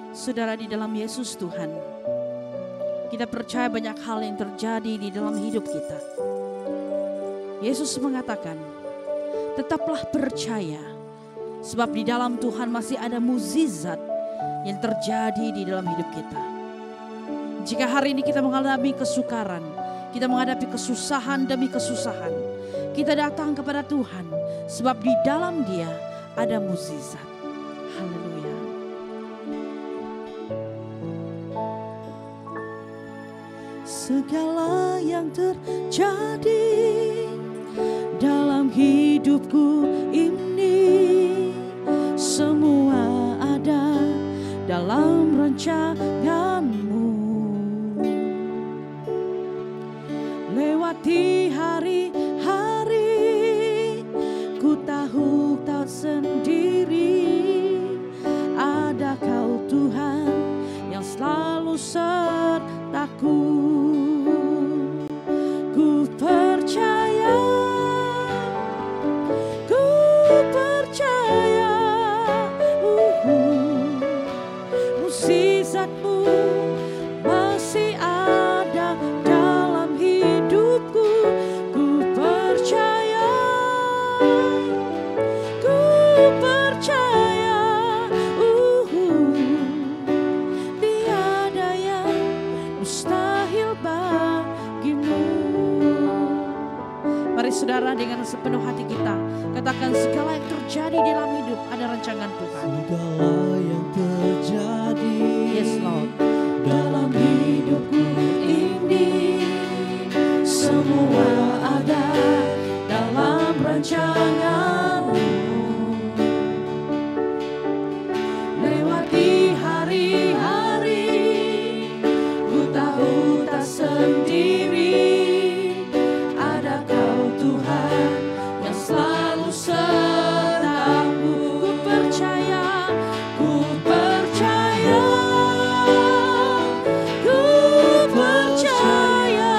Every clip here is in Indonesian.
Saudara, di dalam Yesus Tuhan, kita percaya banyak hal yang terjadi di dalam hidup kita. Yesus mengatakan, tetaplah percaya, sebab di dalam Tuhan masih ada mukjizat yang terjadi di dalam hidup kita. Jika hari ini kita mengalami kesukaran, kita menghadapi kesusahan demi kesusahan, kita datang kepada Tuhan, sebab di dalam Dia ada mukjizat. Haleluya. Segala yang terjadi dalam hidupku ini, semua ada dalam rancangan-Mu. Lewati hari-hari, ku tahu tak sendiri, ada Kau Tuhan yang selalu sertaku. Ku percaya, mukjizat-Mu masih ada dalam hidupku. Ku percaya, tiada yang mustahil bagimu. Mari saudara, dengan sepenuh hati kita katakan, segala yang terjadi dalam hidup ada rancangan Tuhan. Segala yang terjadi, Yes Lord, dalam hidupku ini, semua ada dalam rancangan-Mu. Lewati hari-hari, ku tahu tak sendiri, ada Kau Tuhan yang selalu sertaku. Ku percaya,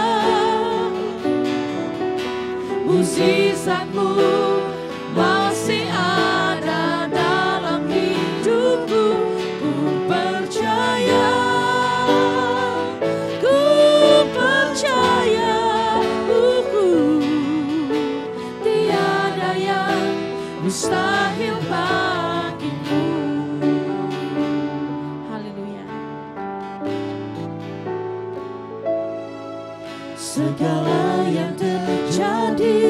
mukjizat-Mu masih ada dalam hidupku. Ku percaya, tiada yang mustahil bagimu. haleluya. Segala yang terjadi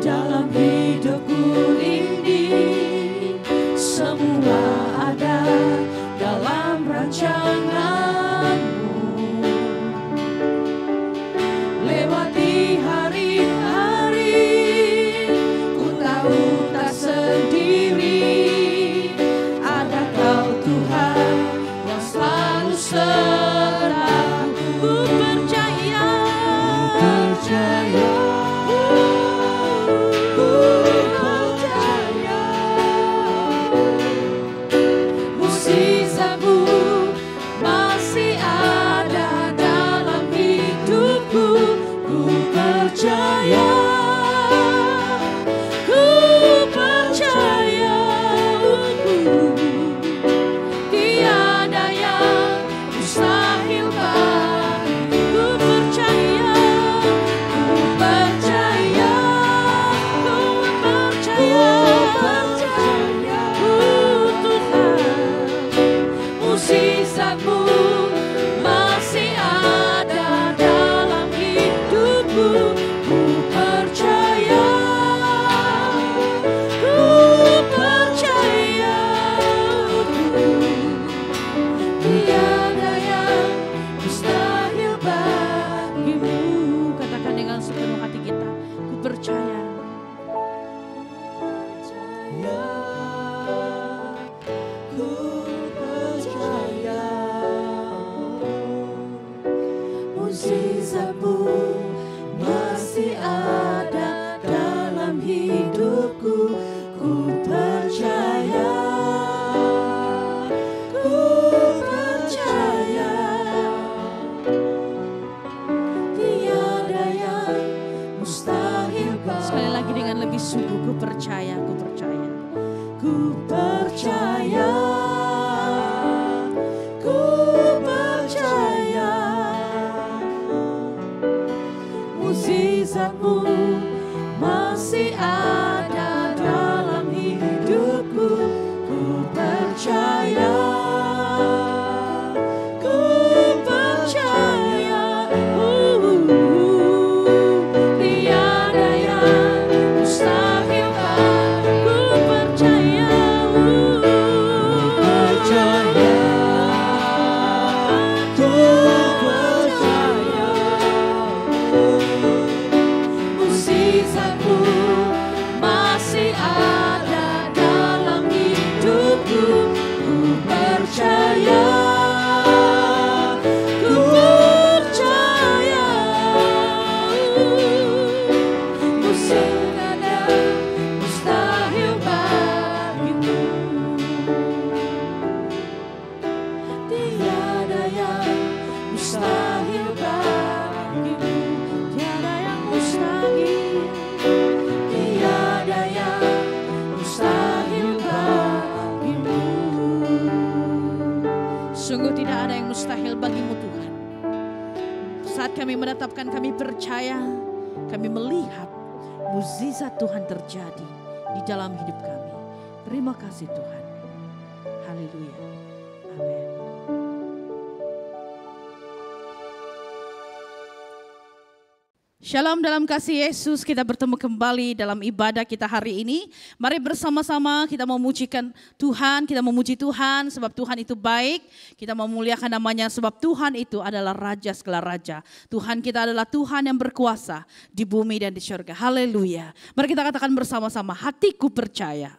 dalam hidupku ini, semua ada dalam rancangan-Mu. Lewati hari-hari, ku tahu tak sendiri, ada Kau Tuhan yang selalu sertaku. Ku percaya, mukjizat-Mu masih ada dalam hidupku. Ku percaya, tiada yang mustahil bagiku. Ku percaya, Tuhan, Sungguh tidak ada yang mustahil bagimu Tuhan. Saat kami menetapkan, kami percaya, kami melihat mukjizat Tuhan terjadi di dalam hidup kami. Terima kasih Tuhan. Haleluya. Amin. Shalom dalam kasih Yesus, kita bertemu kembali dalam ibadah kita hari ini. Mari bersama-sama kita memujikan Tuhan, kita memuji Tuhan sebab Tuhan itu baik. Kita memuliakan namanya sebab Tuhan itu adalah Raja segala Raja. Tuhan kita adalah Tuhan yang berkuasa di bumi dan di surga. Haleluya. Mari kita katakan bersama-sama, hatiku percaya.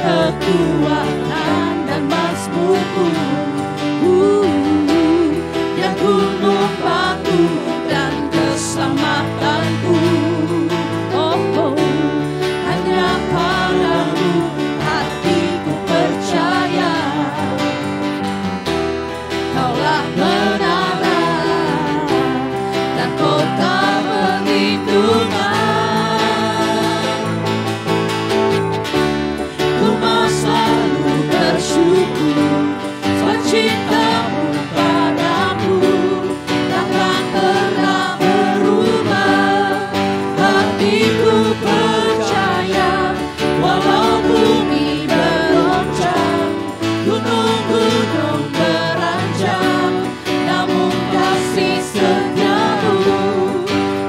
Kekuatan dan mazmurku, yang gunung batu dan keselamatanku. Oh, hanya padamu hatiku percaya. Kaulah menara dan kota perlindungan. Cintamu padaku takkan pernah berubah. Hatiku percaya walau bumi beroncang, gunung-gunung beranjak, namun kasih setiamu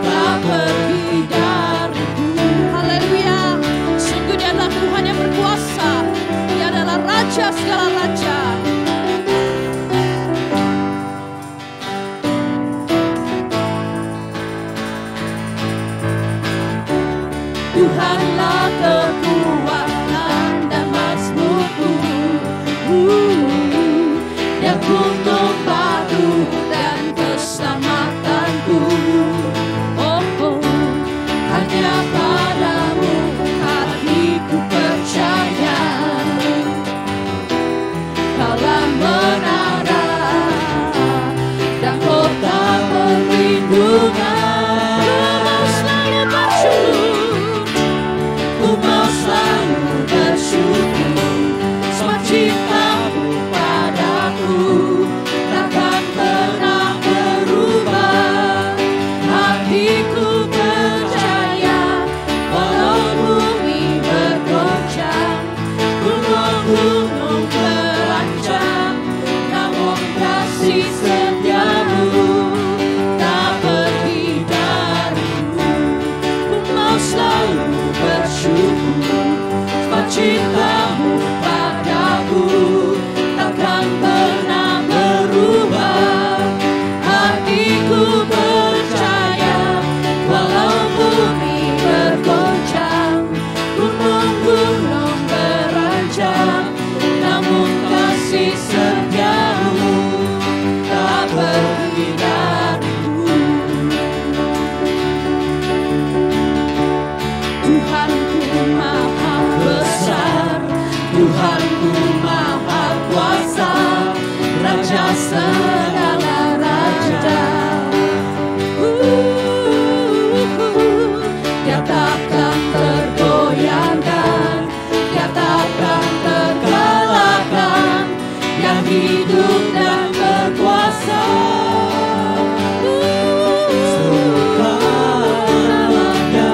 tak pergi dariku. Haleluya. Sungguh Dia adalah Tuhan yang berkuasa. Dia adalah Raja segala Raja. Tuhanlah kekuatan dan mazmurku, yang gunung batu dan keselamatanku. Oh, hanya padamu hatiku percaya. Kaulah menara dan kota perlindungan. Selalu bersyukur, sebab cintamu padaku takkan pernah berubah. Hatiku percaya walau bumi bergoncang, gunung-gunung beranjak, namun kasih setiamu tak pergi dariku. Ku mau selalu bersyukur, cintamu padaku takkan pernah berubah. Hatiku percaya walau bumi bergoncang, gunung-gunung beranjak, namun kasih setiamu tak pergi dariku. Tuhanku maha besar, Tuhanku maha kuasa, Raja segala raja. Dia takkan tergoyahkan, Dia takkan terkalahkan, yang hidup dan berkuasa. Selamanya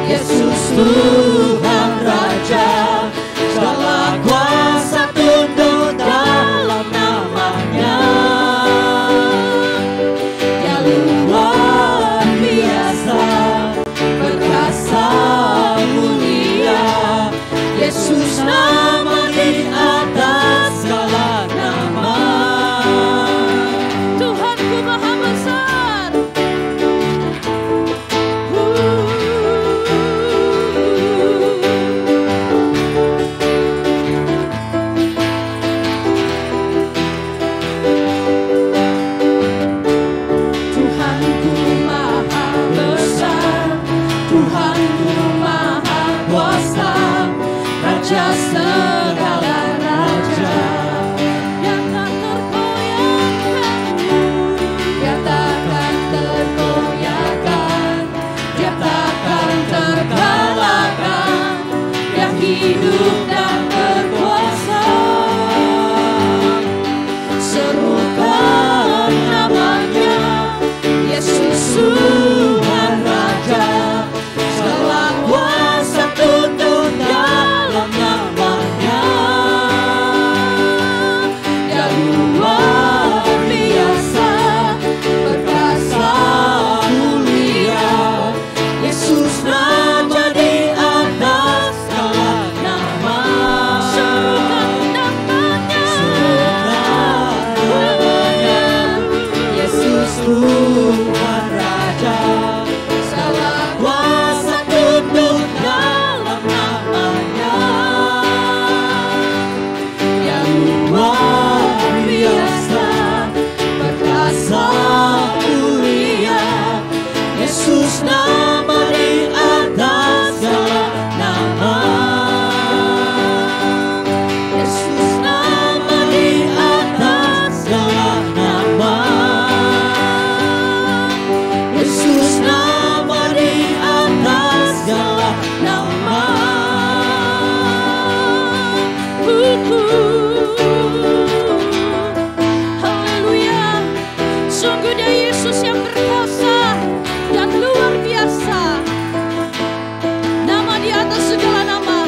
Yesus Tuhan Raja, segala kuasa tunduk dalam namanya. Dia luar biasa, perkasa mulia, Yesus nama di atas segala nama. atas segala raja. Dia tak takkan tergoyahkan, dia takkan terkalahkan, dia hidup dan berkuasa. Serukan namanya, Yesus Tuhan Raja. Segala kuasa tunduk dalam namanya. Dia luar biasa, perkasa, mulia. Yesus nama di atas segala nama. Serukan namanya, Yesus Tuhan Raja. Segala kuasa tunduk dalam namanya. Dia luar biasa, perkasa, mulia. Yesus nama di atas segala nama. Yesus nama di atas segala nama. Yesus nama di atas segala nama. Haleluya. Sungguh dia Yesus yang berkuasa dan luar biasa. Nama di atas segala nama.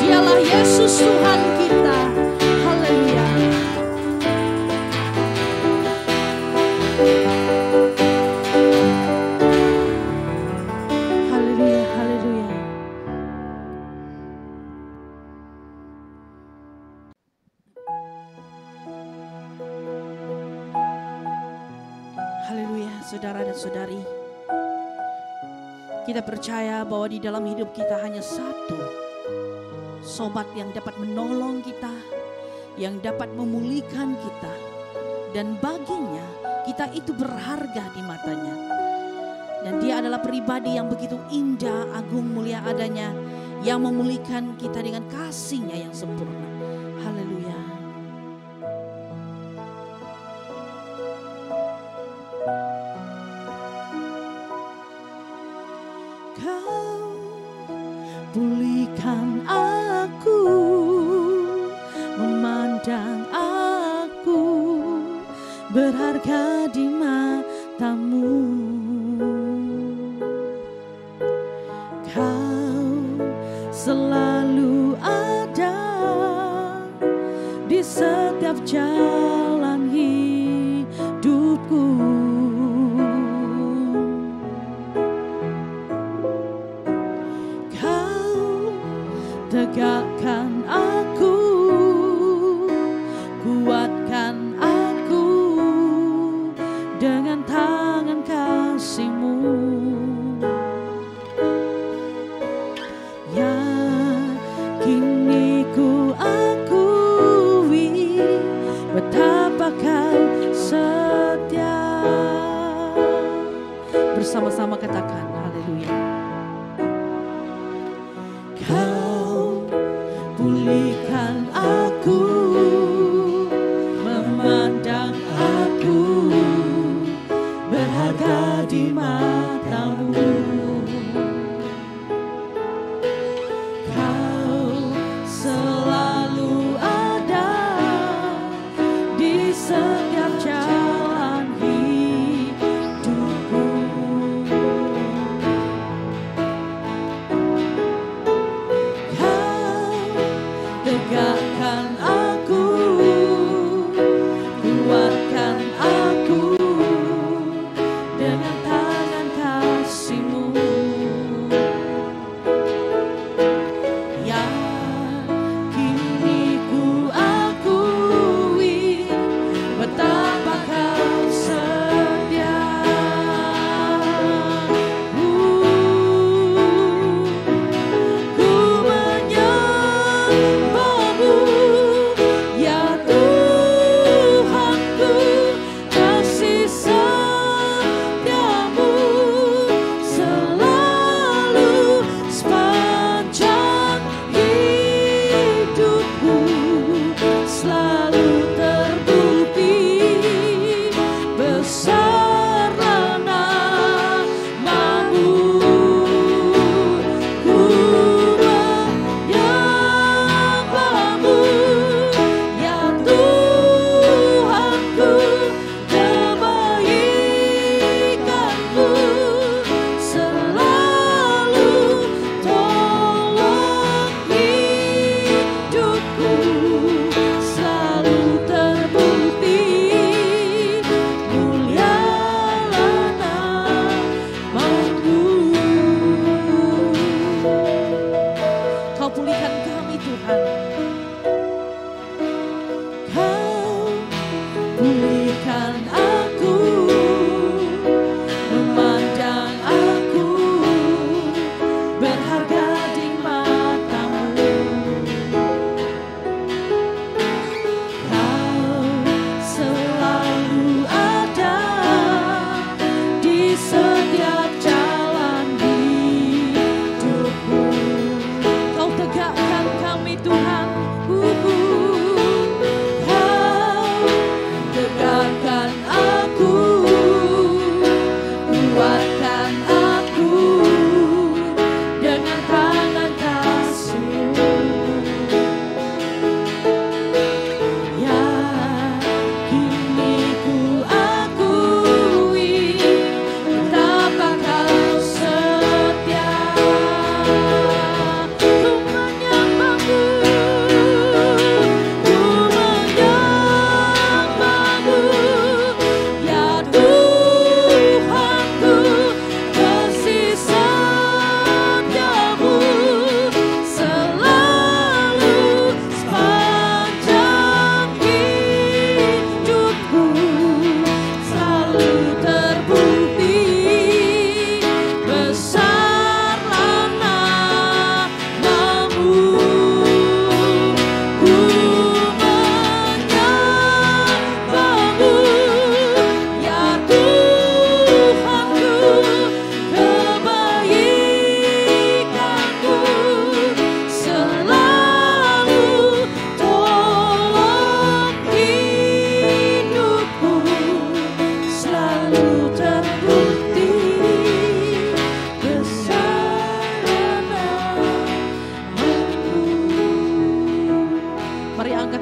Dialah Yesus Tuhan kita. Haleluya. Haleluya, haleluya. Haleluya, saudara dan saudari. Kita percaya bahwa di dalam hidup kita hanya satu sobat yang dapat menolong kita, yang dapat memulihkan kita, dan baginya kita itu berharga di matanya. Dan dia adalah pribadi yang begitu indah, agung, mulia adanya, yang memulihkan kita dengan kasih-Nya yang sempurna. Haleluya. Kau pulihkan aku, memandang aku berharga di matamu. Kau selalu ada di setiap jalan hidupku. Tegakkan aku, kuatkan aku dengan tangan kasih-Mu. Yakini ku akui betapa Kau setia. Bersama-sama katakan haleluya. Kau pulihkan aku, memandang aku berharga di mata-Mu. Kau selalu ada di setiap jalan hidupku.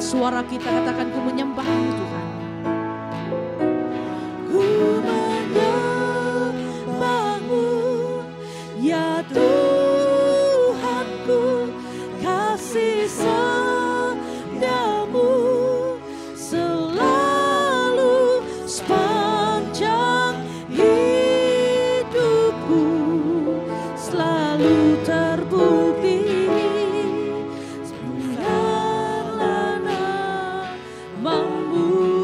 angkat suara kita, katakan ku menyembahmu Tuhan. Ku menyembahmu ya Tuhanku, kasih setiamu selalu sepanjang hidupku, selalu terbukti biarlah namamu.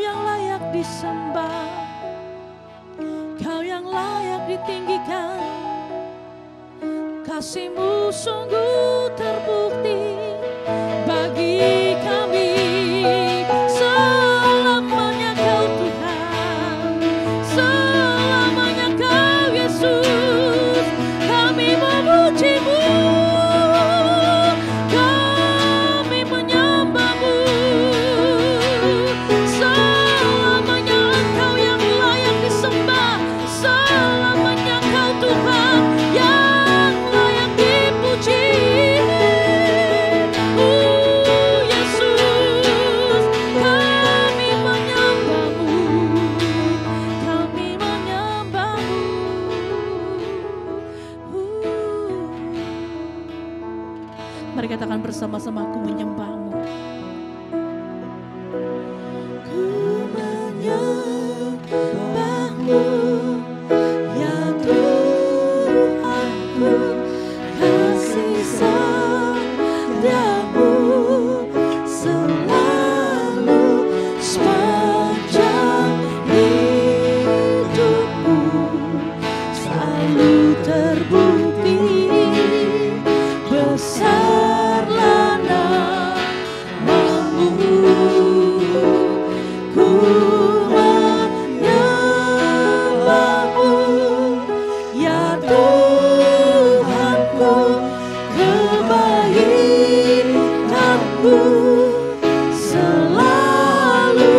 yang layak disembah, Kau yang layak ditinggikan. Kasih-Mu sungguh terbukti bagi kami. Selamanya Kau Tuhan, selamanya Kau Yesus. Kami memuji-Mu, kami menyembah-Mu. Selamanya Engkau yang layak disembah, selamanya Kau Tuhan yang layak dipuji. Yesus, kami menyembah-Mu, kami menyembah-Mu. Mari katakan bersama-sama, aku menyembah-Mu. Ku menyembah-Mu, ya Tuhanku, kasih setiamu selalu sepanjang hidupku, selalu terbukti besarlah namamu. Ku menyembah-Mu, ya Tuhanku, kebaikan-Mu selalu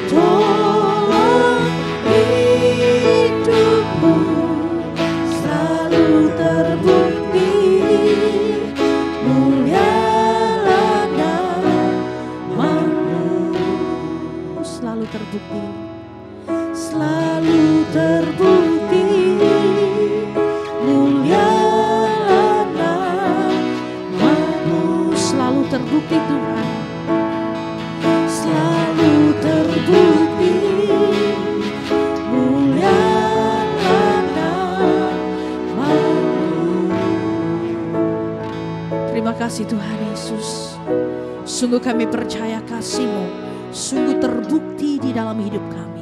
tolong hidupku, selalu terbukti mulialah namamu. Selalu terbukti, Selalu terbukti mulialah namamu. selalu terbukti Tuhan. Selalu terbukti mulialah namamu. Terima kasih Tuhan Yesus. Sungguh kami percaya kasih-Mu sungguh terbukti di dalam hidup kami.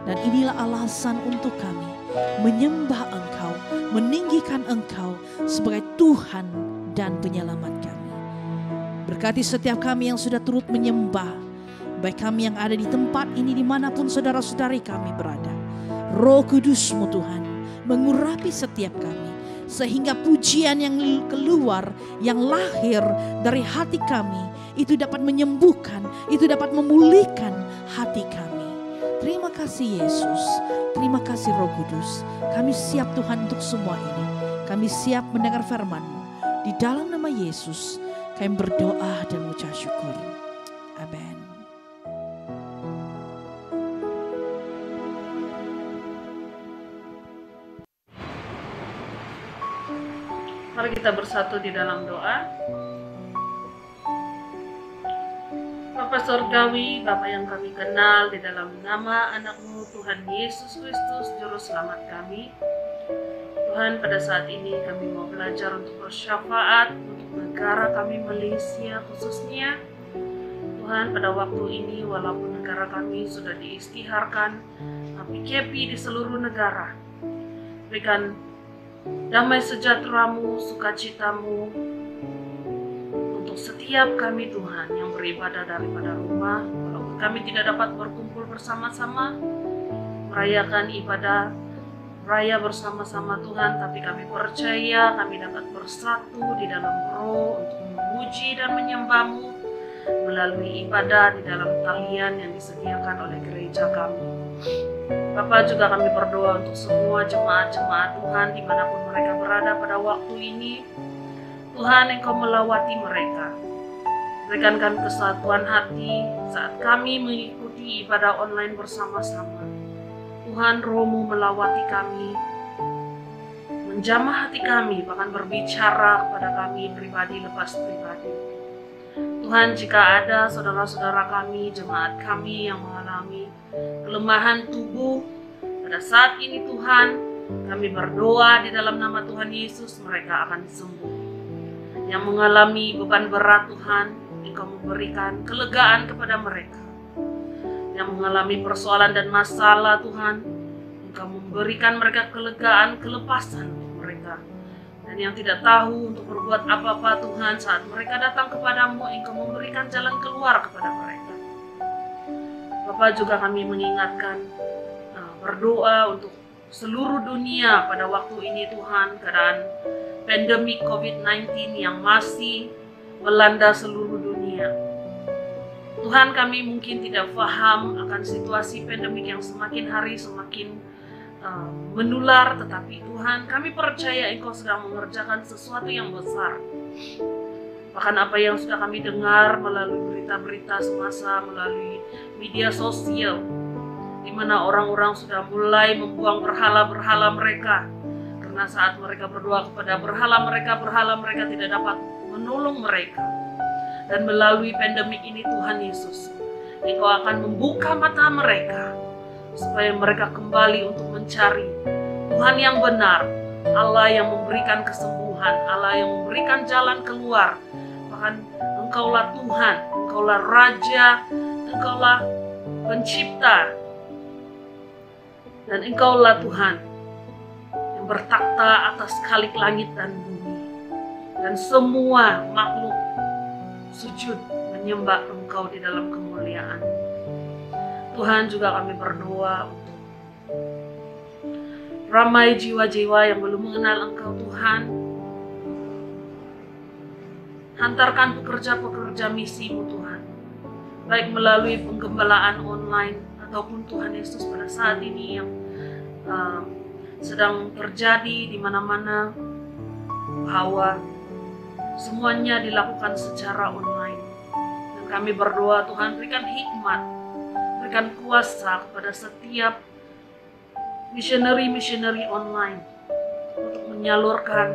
Dan inilah alasan untuk kami menyembah Engkau, meninggikan Engkau sebagai Tuhan dan penyelamat kami. Berkati setiap kami yang sudah turut menyembah, baik kami yang ada di tempat ini dimanapun saudara-saudari kami berada. Roh Kudus-Mu Tuhan mengurapi setiap kami, sehingga pujian yang keluar, yang lahir dari hati kami, itu dapat menyembuhkan, itu dapat memulihkan hati kami. Terima kasih Yesus, terima kasih Roh Kudus. Kami siap Tuhan untuk semua ini. Kami siap mendengar firman-Mu. Di dalam nama Yesus kami berdoa dan mengucap syukur. Amin. Mari kita bersatu di dalam doa. Bapa Surgawi, Bapa yang kami kenal, di dalam nama anak-Mu Tuhan Yesus Kristus, Juru Selamat kami. Tuhan, pada saat ini kami mau belajar untuk bersyafaat untuk negara kami Malaysia khususnya. Tuhan, pada waktu ini walaupun negara kami sudah diistiharkan PKP di seluruh negara, berikan damai sejahtera-Mu, sukacita-Mu untuk setiap kami Tuhan yang beribadah daripada rumah. Walaupun kami tidak dapat berkumpul bersama-sama merayakan ibadah raya bersama-sama Tuhan, tapi kami percaya kami dapat bersatu di dalam Roh untuk memuji dan menyembah-Mu melalui ibadah di dalam talian yang disediakan oleh gereja kami. Bapak, juga kami berdoa untuk semua jemaat-jemaat Tuhan dimanapun mereka berada pada waktu ini. Tuhan, Engkau melawati mereka. Berikan kami kesatuan hati saat kami mengikuti ibadah online bersama-sama. Tuhan, Roh-Mu melawati kami, menjamah hati kami, bahkan berbicara kepada kami pribadi lepas pribadi. Tuhan, jika ada saudara-saudara kami, jemaat kami yang mengalami kelemahan tubuh pada saat ini, Tuhan, kami berdoa di dalam nama Tuhan Yesus mereka akan sembuh. Yang mengalami beban berat, Tuhan, Engkau memberikan kelegaan kepada mereka. yang mengalami persoalan dan masalah Tuhan, Engkau memberikan mereka kelegaan, kelepasan untuk mereka. Dan yang tidak tahu untuk berbuat apa-apa Tuhan, saat mereka datang kepadamu, Engkau memberikan jalan keluar kepada mereka. Bapak, juga kami mengingatkan, berdoa untuk seluruh dunia pada waktu ini Tuhan, keadaan pandemi COVID-19 yang masih melanda seluruh dunia. Tuhan, kami mungkin tidak paham akan situasi pandemik yang semakin hari semakin menular, tetapi Tuhan, kami percaya Engkau sedang mengerjakan sesuatu yang besar. Bahkan apa yang sudah kami dengar melalui berita-berita semasa, melalui media sosial, di mana orang-orang sudah mulai membuang berhala-berhala mereka, karena saat mereka berdoa kepada berhala mereka tidak dapat menolong mereka. Dan melalui pandemik ini Tuhan Yesus, Engkau akan membuka mata mereka, supaya mereka kembali untuk mencari Tuhan yang benar, Allah yang memberikan kesembuhan, Allah yang memberikan jalan keluar. Bahkan Engkaulah Tuhan, Engkaulah Raja, Engkaulah Pencipta, dan Engkaulah Tuhan yang bertakhta atas kalik langit dan bumi. Dan semua makhluk sujud menyembah Engkau di dalam kemuliaan. Tuhan, juga kami berdoa untuk ramai jiwa-jiwa yang belum mengenal Engkau Tuhan. Hantarkan pekerja-pekerja misimu Tuhan, baik melalui penggembalaan online ataupun Tuhan Yesus pada saat ini yang sedang terjadi di mana-mana, bahwa semuanya dilakukan secara online. Dan kami berdoa Tuhan, berikan hikmat, berikan kuasa kepada setiap missionary online untuk menyalurkan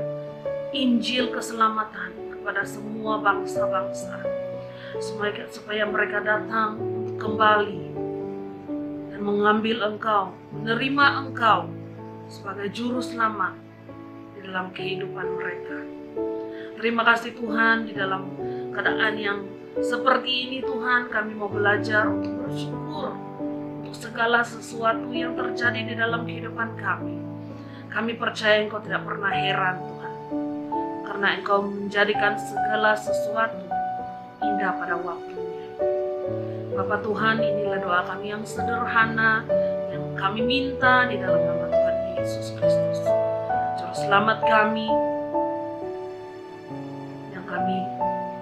Injil keselamatan kepada semua bangsa-bangsa, supaya mereka datang untuk kembali dan mengambil Engkau, menerima Engkau sebagai juru selamat di dalam kehidupan mereka. Terima kasih Tuhan, di dalam keadaan yang seperti ini Tuhan, kami mau belajar untuk bersyukur untuk segala sesuatu yang terjadi di dalam kehidupan kami. Kami percaya Engkau tidak pernah heran Tuhan, karena Engkau menjadikan segala sesuatu indah pada waktunya. Bapak Tuhan, inilah doa kami yang sederhana, yang kami minta di dalam nama Tuhan Yesus Kristus, Juru Selamat kami, kami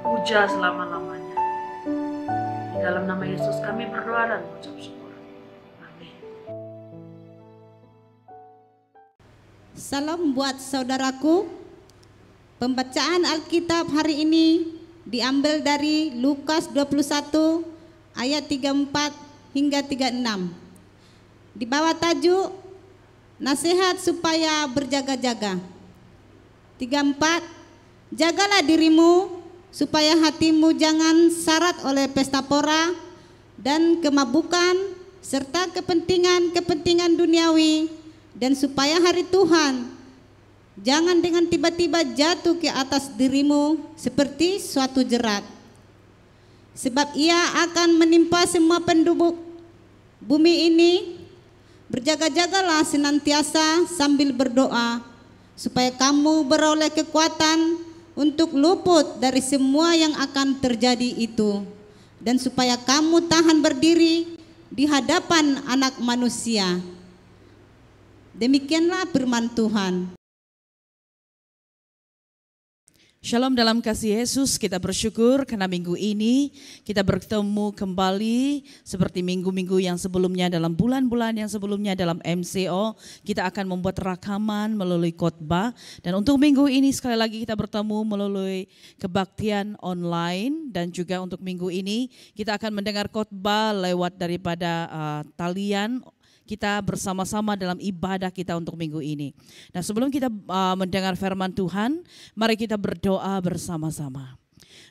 puja selama-lamanya. Di dalam nama Yesus kami berdoa dan mengucap syukur. Amin. Salam buat saudaraku. Pembacaan Alkitab hari ini diambil dari Lukas 21 ayat 34 hingga 36. Di bawah tajuk nasihat supaya berjaga-jaga. 34. Jagalah dirimu supaya hatimu jangan syarat oleh pesta pora dan kemabukan serta kepentingan-kepentingan duniawi, dan supaya hari Tuhan jangan dengan tiba-tiba jatuh ke atas dirimu seperti suatu jerat. Sebab ia akan menimpa semua penduduk bumi ini. Berjaga-jagalah senantiasa sambil berdoa, supaya kamu beroleh kekuatan untuk luput dari semua yang akan terjadi itu, dan supaya kamu tahan berdiri di hadapan Anak Manusia. Demikianlah firman Tuhan. Shalom dalam kasih Yesus, kita bersyukur karena minggu ini kita bertemu kembali seperti minggu-minggu yang sebelumnya, dalam bulan-bulan yang sebelumnya dalam MCO. Kita akan membuat rakaman melalui khotbah, dan untuk minggu ini sekali lagi kita bertemu melalui kebaktian online, dan juga untuk minggu ini kita akan mendengar khotbah lewat daripada talian. Kita bersama-sama dalam ibadah kita untuk minggu ini. Nah, sebelum kita mendengar firman Tuhan, mari kita berdoa bersama-sama.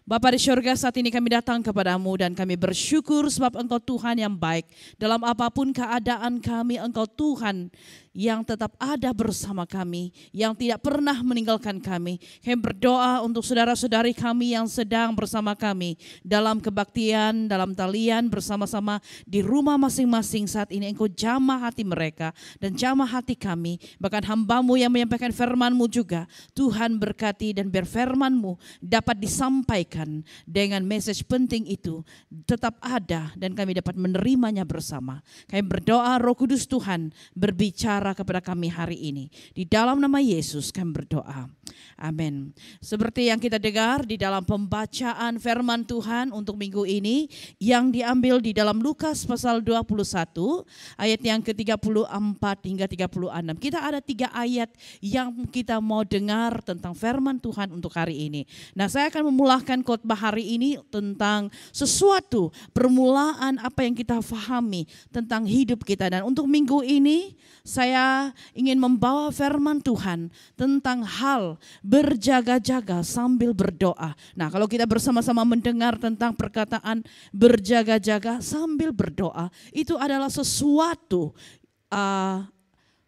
Bapa di syurga, saat ini kami datang kepadamu dan kami bersyukur sebab Engkau Tuhan yang baik. Dalam apapun keadaan kami, Engkau Tuhan yang tetap ada bersama kami, yang tidak pernah meninggalkan kami. Kami berdoa untuk saudara-saudari kami yang sedang bersama kami dalam kebaktian, dalam talian bersama-sama di rumah masing-masing saat ini. Engkau jamah hati mereka dan jamah hati kami. Bahkan hamba-Mu yang menyampaikan firman-Mu juga, Tuhan berkati dan biar firman-Mu dapat disampaikan dengan message penting itu tetap ada dan kami dapat menerimanya bersama. Kami berdoa Roh Kudus Tuhan berbicara kepada kami hari ini. Di dalam nama Yesus kami berdoa. Amin. Seperti yang kita dengar di dalam pembacaan firman Tuhan untuk minggu ini yang diambil di dalam Lukas pasal 21 ayat yang ke-34 hingga 36. Kita ada 3 ayat yang kita mau dengar tentang firman Tuhan untuk hari ini. Nah, saya akan memulakan khotbah hari ini tentang sesuatu permulaan apa yang kita fahami tentang hidup kita. Dan untuk minggu ini saya ingin membawa firman Tuhan tentang hal berjaga-jaga sambil berdoa. Nah, kalau kita bersama-sama mendengar tentang perkataan berjaga-jaga sambil berdoa, itu adalah sesuatu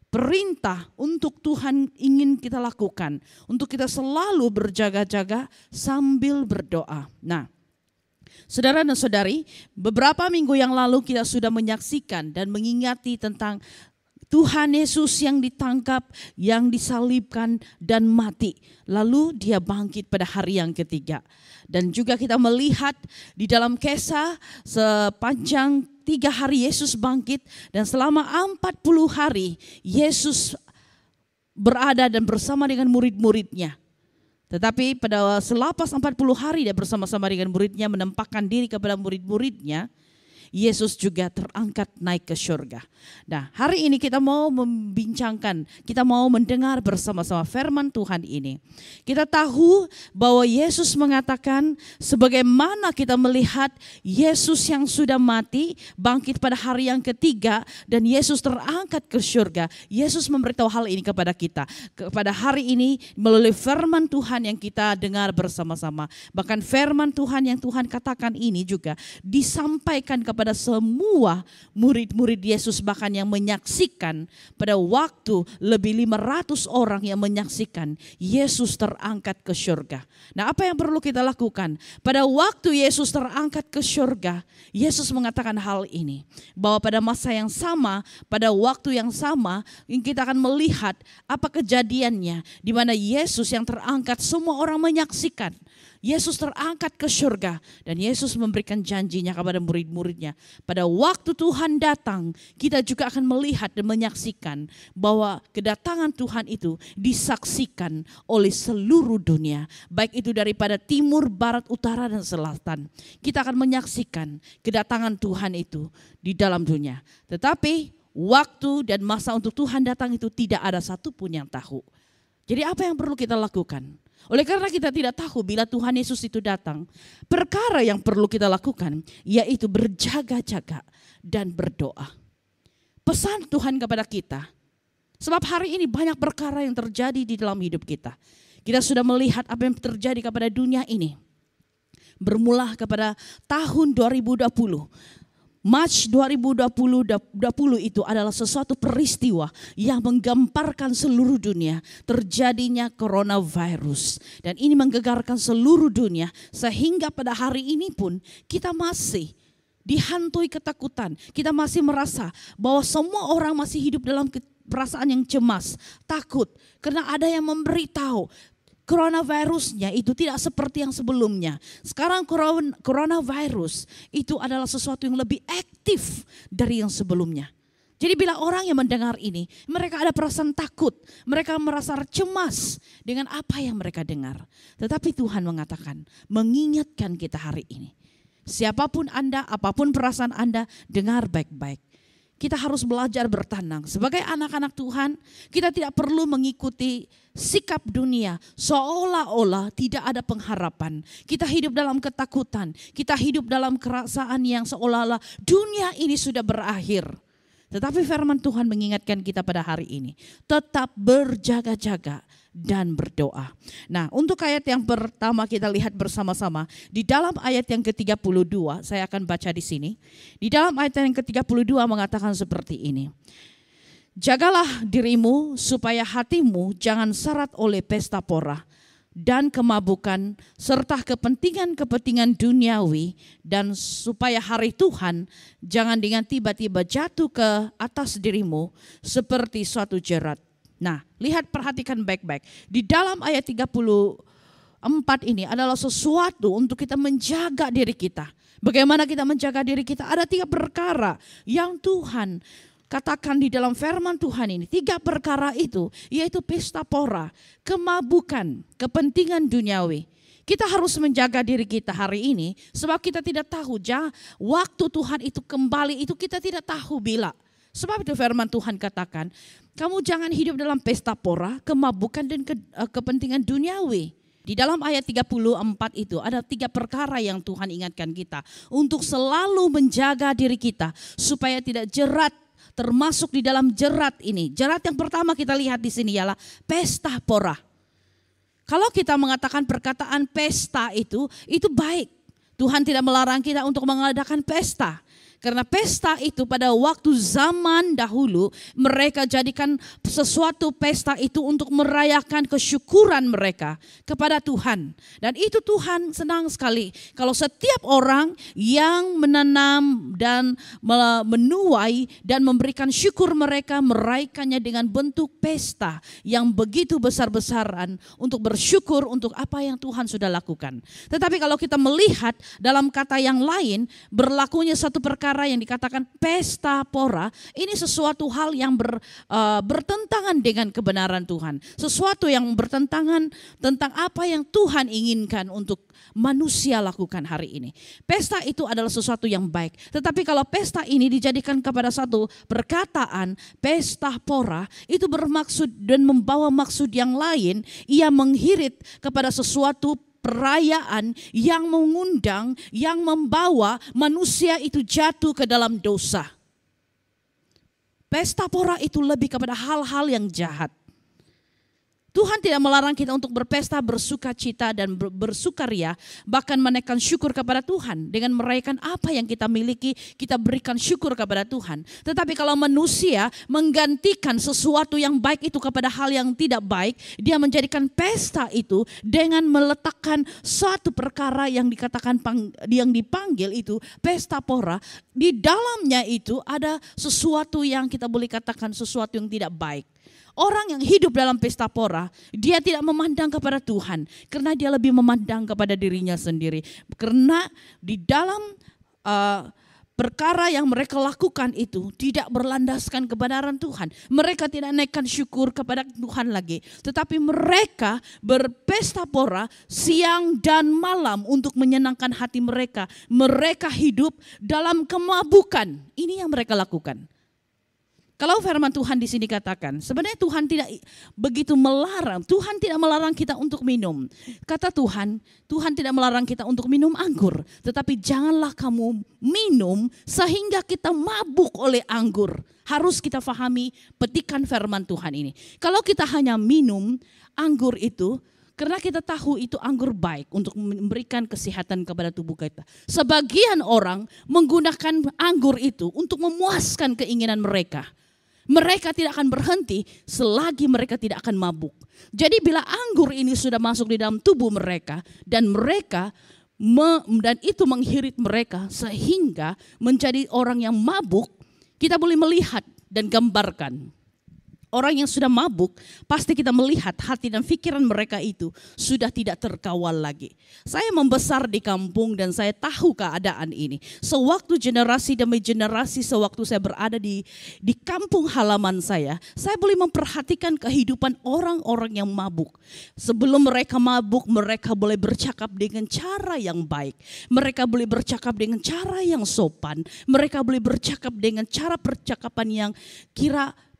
perintah untuk Tuhan ingin kita lakukan. Untuk kita selalu berjaga-jaga sambil berdoa. Nah, saudara dan saudari, beberapa minggu yang lalu kita sudah menyaksikan dan mengingati tentang Tuhan Yesus yang ditangkap, yang disalibkan dan mati. Lalu dia bangkit pada hari yang ketiga. Dan juga kita melihat di dalam kisah sepanjang 3 hari Yesus bangkit. Dan selama 40 hari Yesus berada dan bersama dengan murid-muridnya. Tetapi pada selepas 40 hari dia bersama-sama dengan muridnya menempatkan diri kepada murid-muridnya. Yesus juga terangkat naik ke surga. Nah, hari ini kita mau membincangkan, kita mau mendengar bersama-sama firman Tuhan ini. Kita tahu bahwa Yesus mengatakan sebagaimana kita melihat Yesus yang sudah mati, bangkit pada hari yang ketiga dan Yesus terangkat ke surga. Yesus memberitahu hal ini kepada kita. Pada hari ini melalui firman Tuhan yang kita dengar bersama-sama. Bahkan firman Tuhan yang Tuhan katakan ini juga disampaikan kepada semua murid-murid Yesus, bahkan yang menyaksikan pada waktu lebih 500 orang yang menyaksikan Yesus terangkat ke surga. Nah, apa yang perlu kita lakukan? Pada waktu Yesus terangkat ke surga, Yesus mengatakan hal ini, bahwa pada masa yang sama, pada waktu yang sama, kita akan melihat apa kejadiannya, di mana Yesus yang terangkat semua orang menyaksikan. Yesus terangkat ke surga dan Yesus memberikan janjinya kepada murid-muridnya. Pada waktu Tuhan datang, kita juga akan melihat dan menyaksikan bahwa kedatangan Tuhan itu disaksikan oleh seluruh dunia. Baik itu daripada timur, barat, utara, dan selatan. Kita akan menyaksikan kedatangan Tuhan itu di dalam dunia. Tetapi waktu dan masa untuk Tuhan datang itu tidak ada satupun yang tahu. Jadi apa yang perlu kita lakukan? Oleh karena kita tidak tahu bila Tuhan Yesus itu datang, perkara yang perlu kita lakukan yaitu berjaga-jaga dan berdoa. Pesan Tuhan kepada kita, sebab hari ini banyak perkara yang terjadi di dalam hidup kita. Kita sudah melihat apa yang terjadi kepada dunia ini. Bermula kepada tahun 2020. March 2020 itu adalah sesuatu peristiwa yang menggambarkan seluruh dunia terjadinya coronavirus. Dan ini menggegarkan seluruh dunia sehingga pada hari ini pun kita masih dihantui ketakutan. Kita masih merasa bahwa semua orang masih hidup dalam perasaan yang cemas, takut. Karena ada yang memberitahu coronavirusnya itu tidak seperti yang sebelumnya. Sekarang coronavirus itu adalah sesuatu yang lebih aktif dari yang sebelumnya. Jadi bila orang yang mendengar ini, mereka ada perasaan takut. Mereka merasa cemas dengan apa yang mereka dengar. Tetapi Tuhan mengatakan, mengingatkan kita hari ini. Siapapun Anda, apapun perasaan Anda, dengar baik-baik. Kita harus belajar bertenang. Sebagai anak-anak Tuhan, kita tidak perlu mengikuti sikap dunia seolah-olah tidak ada pengharapan. Kita hidup dalam ketakutan, kita hidup dalam kerasaan yang seolah-olah dunia ini sudah berakhir. Tetapi firman Tuhan mengingatkan kita pada hari ini, tetap berjaga-jaga dan berdoa. Nah, untuk ayat yang pertama kita lihat bersama-sama. Di dalam ayat yang ke-32, saya akan baca di sini. Di dalam ayat yang ke-32 mengatakan seperti ini. Jagalah dirimu supaya hatimu jangan syarat oleh pesta pora dan kemabukan serta kepentingan-kepentingan duniawi, dan supaya hari Tuhan jangan dengan tiba-tiba jatuh ke atas dirimu seperti suatu jerat. Nah, lihat, perhatikan baik-baik. Di dalam ayat 34 ini adalah sesuatu untuk kita menjaga diri kita. Bagaimana kita menjaga diri kita? Ada 3 perkara yang Tuhan katakan di dalam firman Tuhan ini. 3 perkara itu yaitu pesta pora, kemabukan, kepentingan duniawi. Kita harus menjaga diri kita hari ini sebab kita tidak tahu waktu Tuhan itu kembali itu kita tidak tahu bila. Sebab itu firman Tuhan katakan, kamu jangan hidup dalam pesta pora, kemabukan dan kepentingan duniawi. Di dalam ayat 34 itu ada 3 perkara yang Tuhan ingatkan kita untuk selalu menjaga diri kita supaya tidak jerat, termasuk di dalam jerat ini. Jerat yang pertama kita lihat di sini ialah pesta pora. Kalau kita mengatakan perkataan pesta itu baik. Tuhan tidak melarang kita untuk mengadakan pesta. Karena pesta itu pada waktu zaman dahulu mereka jadikan sesuatu pesta itu untuk merayakan kesyukuran mereka kepada Tuhan. Dan itu Tuhan senang sekali kalau setiap orang yang menanam dan menuai dan memberikan syukur mereka merayakannya dengan bentuk pesta yang begitu besar-besaran untuk bersyukur untuk apa yang Tuhan sudah lakukan. Tetapi kalau kita melihat dalam kata yang lain berlakunya satu perkara yang dikatakan pesta pora, ini sesuatu hal yang bertentangan dengan kebenaran Tuhan. Sesuatu yang bertentangan tentang apa yang Tuhan inginkan untuk manusia lakukan hari ini. Pesta itu adalah sesuatu yang baik. Tetapi kalau pesta ini dijadikan kepada satu perkataan, pesta pora, itu bermaksud dan membawa maksud yang lain, ia menghirit kepada sesuatu perayaan yang mengundang, yang membawa manusia itu jatuh ke dalam dosa. Pesta pora itu lebih kepada hal-hal yang jahat. Tuhan tidak melarang kita untuk berpesta, bersuka cita dan bersukaria, bahkan menaikkan syukur kepada Tuhan. Dengan merayakan apa yang kita miliki, kita berikan syukur kepada Tuhan. Tetapi kalau manusia menggantikan sesuatu yang baik itu kepada hal yang tidak baik, dia menjadikan pesta itu dengan meletakkan suatu perkara yang dikatakan yang dipanggil itu pesta pora. Di dalamnya itu ada sesuatu yang kita boleh katakan sesuatu yang tidak baik. Orang yang hidup dalam pesta pora, dia tidak memandang kepada Tuhan karena dia lebih memandang kepada dirinya sendiri. Karena di dalam perkara yang mereka lakukan itu tidak berlandaskan kebenaran Tuhan. Mereka tidak naikkan syukur kepada Tuhan lagi. Tetapi mereka berpesta pora siang dan malam untuk menyenangkan hati mereka. Mereka hidup dalam kemabukan. Ini yang mereka lakukan. Kalau firman Tuhan di sini katakan, sebenarnya Tuhan tidak begitu melarang. Tuhan tidak melarang kita untuk minum. Kata Tuhan, Tuhan tidak melarang kita untuk minum anggur. Tetapi janganlah kamu minum sehingga kita mabuk oleh anggur. Harus kita fahami petikan firman Tuhan ini. Kalau kita hanya minum anggur itu, karena kita tahu itu anggur baik untuk memberikan kesehatan kepada tubuh kita. Sebagian orang menggunakan anggur itu untuk memuaskan keinginan mereka. Mereka tidak akan berhenti selagi mereka tidak akan mabuk. Jadi bila anggur ini sudah masuk di dalam tubuh mereka dan dan itu menghirit mereka sehingga menjadi orang yang mabuk, kita boleh melihat dan gambarkan. Orang yang sudah mabuk, pasti kita melihat hati dan pikiran mereka itu sudah tidak terkawal lagi. Saya membesar di kampung dan saya tahu keadaan ini. Sewaktu generasi demi generasi, sewaktu saya berada di kampung halaman saya boleh memperhatikan kehidupan orang-orang yang mabuk. Sebelum mereka mabuk, mereka boleh bercakap dengan cara yang baik. Mereka boleh bercakap dengan cara yang sopan. Mereka boleh bercakap dengan cara percakapan yang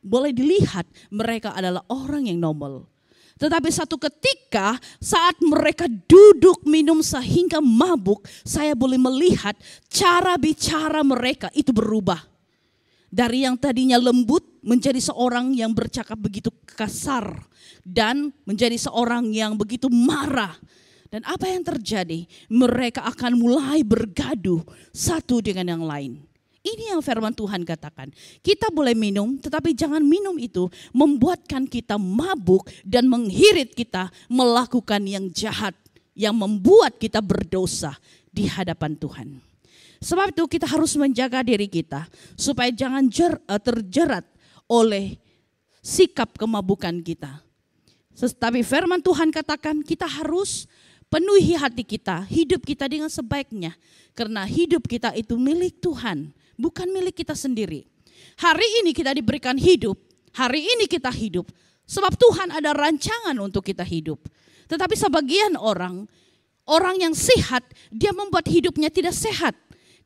boleh dilihat mereka adalah orang yang normal. Tetapi satu ketika saat mereka duduk minum sehingga mabuk, saya boleh melihat cara bicara mereka itu berubah. Dari yang tadinya lembut menjadi seorang yang bercakap begitu kasar dan menjadi seorang yang begitu marah. Dan apa yang terjadi? Mereka akan mulai bergaduh satu dengan yang lain. Ini yang firman Tuhan katakan. Kita boleh minum, tetapi jangan minum itu membuatkan kita mabuk dan menghirit kita melakukan yang jahat, yang membuat kita berdosa di hadapan Tuhan. Sebab itu kita harus menjaga diri kita supaya jangan terjerat oleh sikap kemabukan kita. Tetapi firman Tuhan katakan kita harus penuhi hati kita, hidup kita dengan sebaiknya. Karena hidup kita itu milik Tuhan, bukan milik kita sendiri. Hari ini kita diberikan hidup, hari ini kita hidup. Sebab Tuhan ada rancangan untuk kita hidup. Tetapi sebagian orang yang sehat, dia membuat hidupnya tidak sehat.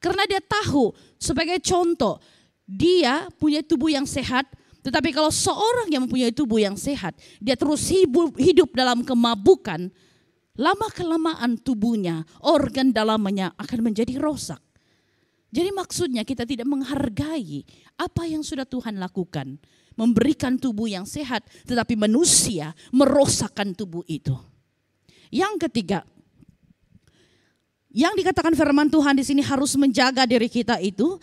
Karena dia tahu, sebagai contoh, dia punya tubuh yang sehat. Tetapi kalau seorang yang mempunyai tubuh yang sehat, dia terus hidup dalam kemabukan, lama-kelamaan tubuhnya, organ dalamnya akan menjadi rosak. Jadi maksudnya kita tidak menghargai apa yang sudah Tuhan lakukan. Memberikan tubuh yang sehat, tetapi manusia merosakkan tubuh itu. Yang ketiga, yang dikatakan firman Tuhan di sini harus menjaga diri kita itu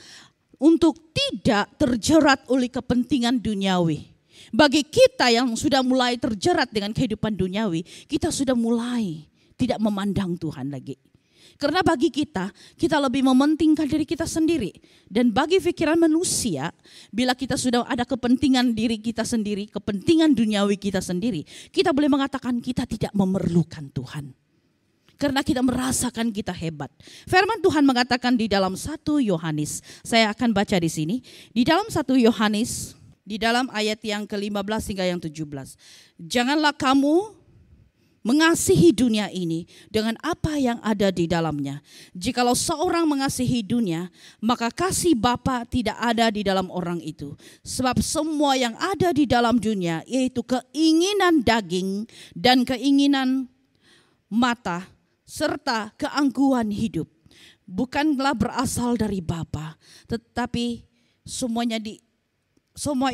untuk tidak terjerat oleh kepentingan duniawi. Bagi kita yang sudah mulai terjerat dengan kehidupan duniawi, kita sudah mulai tidak memandang Tuhan lagi. Karena bagi kita lebih mementingkan diri kita sendiri. Dan bagi pikiran manusia, bila kita sudah ada kepentingan diri kita sendiri, kepentingan duniawi kita sendiri, kita boleh mengatakan kita tidak memerlukan Tuhan. Karena kita merasakan kita hebat. Firman Tuhan mengatakan di dalam 1 Yohanes, saya akan baca di sini. Di dalam 1 Yohanes, di dalam ayat yang ke-15 hingga yang 17. Janganlah kamu mengasihi dunia ini dengan apa yang ada di dalamnya. Jikalau seorang mengasihi dunia, maka kasih Bapa tidak ada di dalam orang itu. Sebab semua yang ada di dalam dunia, yaitu keinginan daging dan keinginan mata, serta keangkuhan hidup, bukanlah berasal dari Bapa, tetapi semua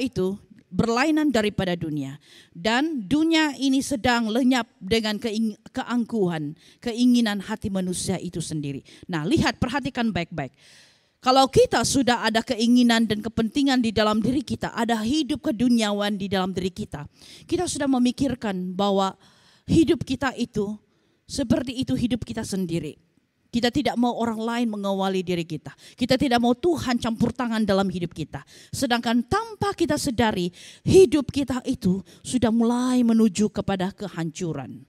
itu berlainan daripada dunia. Dan dunia ini sedang lenyap dengan keangkuhan, keinginan hati manusia itu sendiri. Nah, lihat, perhatikan baik-baik. Kalau kita sudah ada keinginan dan kepentingan di dalam diri kita, ada hidup keduniawan di dalam diri kita, kita sudah memikirkan bahwa hidup kita itu seperti itu hidup kita sendiri. Kita tidak mau orang lain mengawali diri kita. Kita tidak mau Tuhan campur tangan dalam hidup kita. Sedangkan tanpa kita sadari, hidup kita itu sudah mulai menuju kepada kehancuran.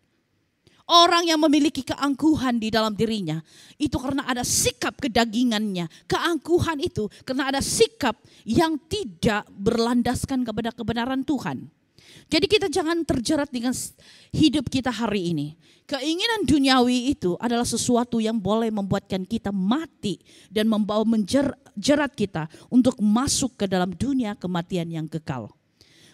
Orang yang memiliki keangkuhan di dalam dirinya, itu karena ada sikap kedagingannya. Keangkuhan itu karena ada sikap yang tidak berlandaskan kepada kebenaran Tuhan. Jadi kita jangan terjerat dengan hidup kita hari ini. Keinginan duniawi itu adalah sesuatu yang boleh membuatkan kita mati dan membawa menjerat kita untuk masuk ke dalam dunia kematian yang kekal.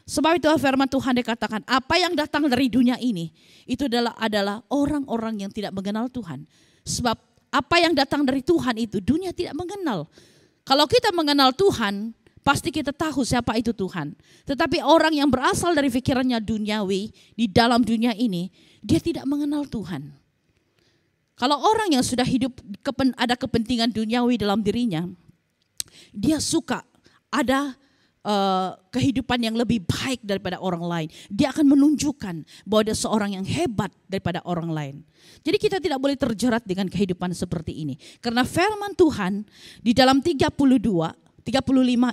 Sebab itu firman Tuhan dikatakan, apa yang datang dari dunia ini itu adalah orang-orang yang tidak mengenal Tuhan. Sebab apa yang datang dari Tuhan itu dunia tidak mengenal. Kalau kita mengenal Tuhan, pasti kita tahu siapa itu Tuhan. Tetapi orang yang berasal dari pikirannya duniawi di dalam dunia ini, dia tidak mengenal Tuhan. Kalau orang yang sudah hidup ada kepentingan duniawi dalam dirinya, dia suka ada kehidupan yang lebih baik daripada orang lain. Dia akan menunjukkan bahwa dia seorang yang hebat daripada orang lain. Jadi kita tidak boleh terjerat dengan kehidupan seperti ini. Karena firman Tuhan di dalam 35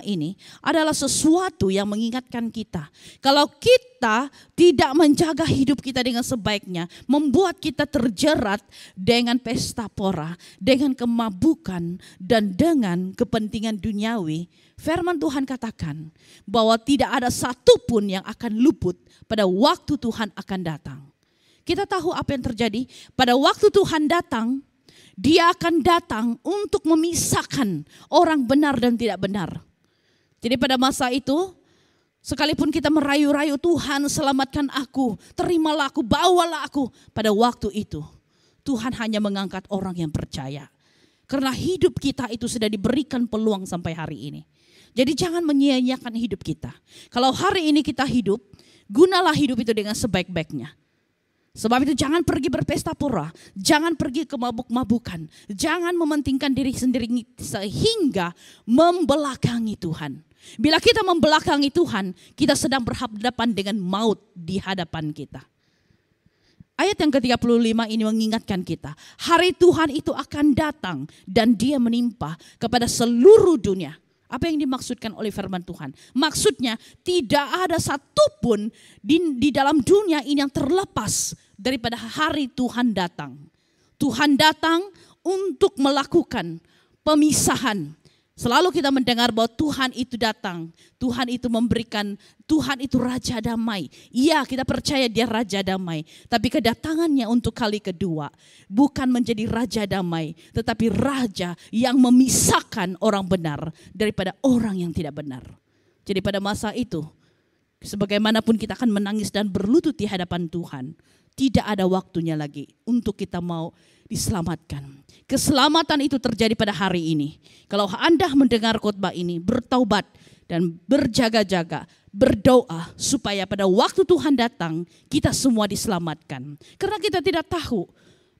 ini adalah sesuatu yang mengingatkan kita. Kalau kita tidak menjaga hidup kita dengan sebaiknya, membuat kita terjerat dengan pesta pora, dengan kemabukan, dan dengan kepentingan duniawi, firman Tuhan katakan bahwa tidak ada satupun yang akan luput pada waktu Tuhan akan datang. Kita tahu apa yang terjadi pada waktu Tuhan datang. Dia akan datang untuk memisahkan orang benar dan tidak benar. Jadi pada masa itu, sekalipun kita merayu-rayu Tuhan selamatkan aku, terimalah aku, bawalah aku. Pada waktu itu, Tuhan hanya mengangkat orang yang percaya. Karena hidup kita itu sudah diberikan peluang sampai hari ini. Jadi jangan menyia-nyiakan hidup kita. Kalau hari ini kita hidup, gunalah hidup itu dengan sebaik-baiknya. Sebab itu jangan pergi berpesta pora, jangan pergi ke mabuk-mabukan, jangan mementingkan diri sendiri sehingga membelakangi Tuhan. Bila kita membelakangi Tuhan, kita sedang berhadapan dengan maut di hadapan kita. Ayat yang ke-35 ini mengingatkan kita, hari Tuhan itu akan datang dan dia menimpa kepada seluruh dunia. Apa yang dimaksudkan oleh firman Tuhan? Maksudnya tidak ada satupun di dalam dunia ini yang terlepas daripada hari Tuhan datang. Tuhan datang untuk melakukan pemisahan. Selalu kita mendengar bahwa Tuhan itu datang. Tuhan itu memberikan, Tuhan itu Raja Damai. Iya, kita percaya dia Raja Damai. Tapi kedatangannya untuk kali kedua bukan menjadi Raja Damai, tetapi Raja yang memisahkan orang benar daripada orang yang tidak benar. Jadi pada masa itu, sebagaimanapun kita akan menangis dan berlutut di hadapan Tuhan, tidak ada waktunya lagi untuk kita mau diselamatkan. Keselamatan itu terjadi pada hari ini. Kalau Anda mendengar khotbah ini, bertaubat dan berjaga-jaga, berdoa supaya pada waktu Tuhan datang, kita semua diselamatkan. Karena kita tidak tahu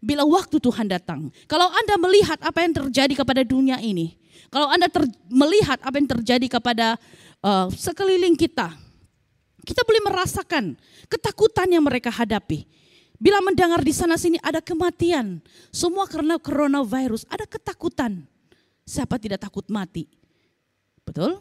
bila waktu Tuhan datang. Kalau Anda melihat apa yang terjadi kepada dunia ini, kalau Anda melihat apa yang terjadi kepada sekeliling kita boleh merasakan ketakutan yang mereka hadapi. Bila mendengar di sana sini ada kematian, semua karena coronavirus, ada ketakutan. Siapa tidak takut mati? Betul?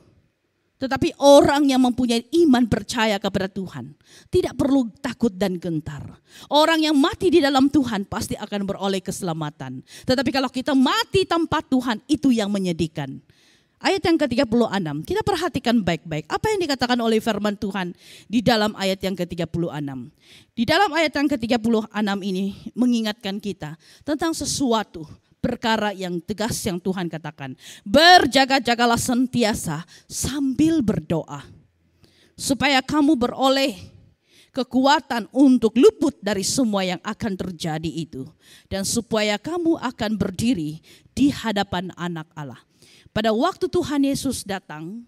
Tetapi orang yang mempunyai iman percaya kepada Tuhan tidak perlu takut dan gentar. Orang yang mati di dalam Tuhan pasti akan beroleh keselamatan. Tetapi kalau kita mati tanpa Tuhan, itu yang menyedihkan. Ayat yang ke-36, kita perhatikan baik-baik apa yang dikatakan oleh firman Tuhan di dalam ayat yang ke-36. Di dalam ayat yang ke-36 ini mengingatkan kita tentang sesuatu perkara yang tegas yang Tuhan katakan. Berjaga-jagalah sentiasa sambil berdoa, supaya kamu beroleh kekuatan untuk luput dari semua yang akan terjadi itu, dan supaya kamu akan berdiri di hadapan anak Allah. Pada waktu Tuhan Yesus datang,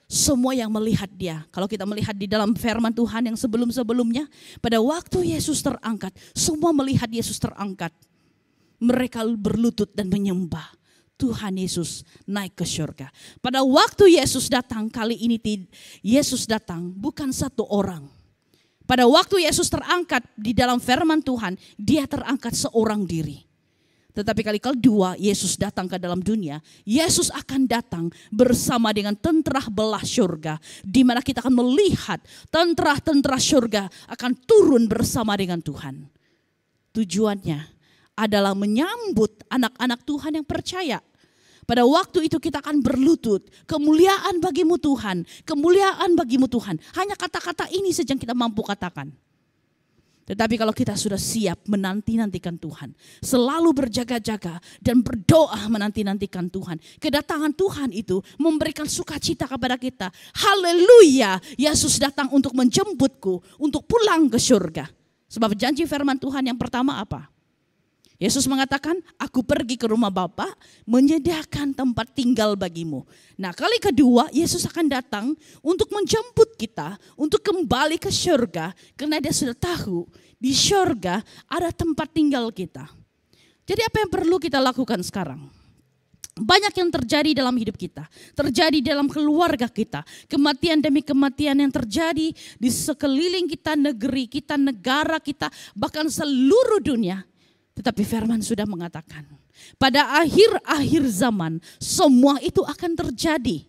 semua yang melihat dia, kalau kita melihat di dalam firman Tuhan yang sebelum-sebelumnya, pada waktu Yesus terangkat, semua melihat Yesus terangkat. Mereka berlutut dan menyembah. Tuhan Yesus naik ke surga. Pada waktu Yesus datang, kali ini Yesus datang bukan satu orang. Pada waktu Yesus terangkat di dalam firman Tuhan, dia terangkat seorang diri. Tetapi kali kedua Yesus datang ke dalam dunia, Yesus akan datang bersama dengan tentara belah surga, di mana kita akan melihat tentara-tentara surga akan turun bersama dengan Tuhan. Tujuannya adalah menyambut anak-anak Tuhan yang percaya. Pada waktu itu kita akan berlutut, kemuliaan bagimu Tuhan, kemuliaan bagimu Tuhan. Hanya kata-kata ini saja yang kita mampu katakan. Tetapi kalau kita sudah siap menanti-nantikan Tuhan, selalu berjaga-jaga dan berdoa menanti-nantikan Tuhan, kedatangan Tuhan itu memberikan sukacita kepada kita. Haleluya, Yesus datang untuk menjemputku, untuk pulang ke surga. Sebab janji firman Tuhan yang pertama apa? Yesus mengatakan, aku pergi ke rumah Bapa menyediakan tempat tinggal bagimu. Nah, kali kedua Yesus akan datang untuk menjemput kita untuk kembali ke surga, karena dia sudah tahu di surga ada tempat tinggal kita. Jadi apa yang perlu kita lakukan sekarang? Banyak yang terjadi dalam hidup kita, terjadi dalam keluarga kita, kematian demi kematian yang terjadi di sekeliling kita, negeri kita, negara kita, bahkan seluruh dunia. Tetapi firman sudah mengatakan, pada akhir-akhir zaman semua itu akan terjadi.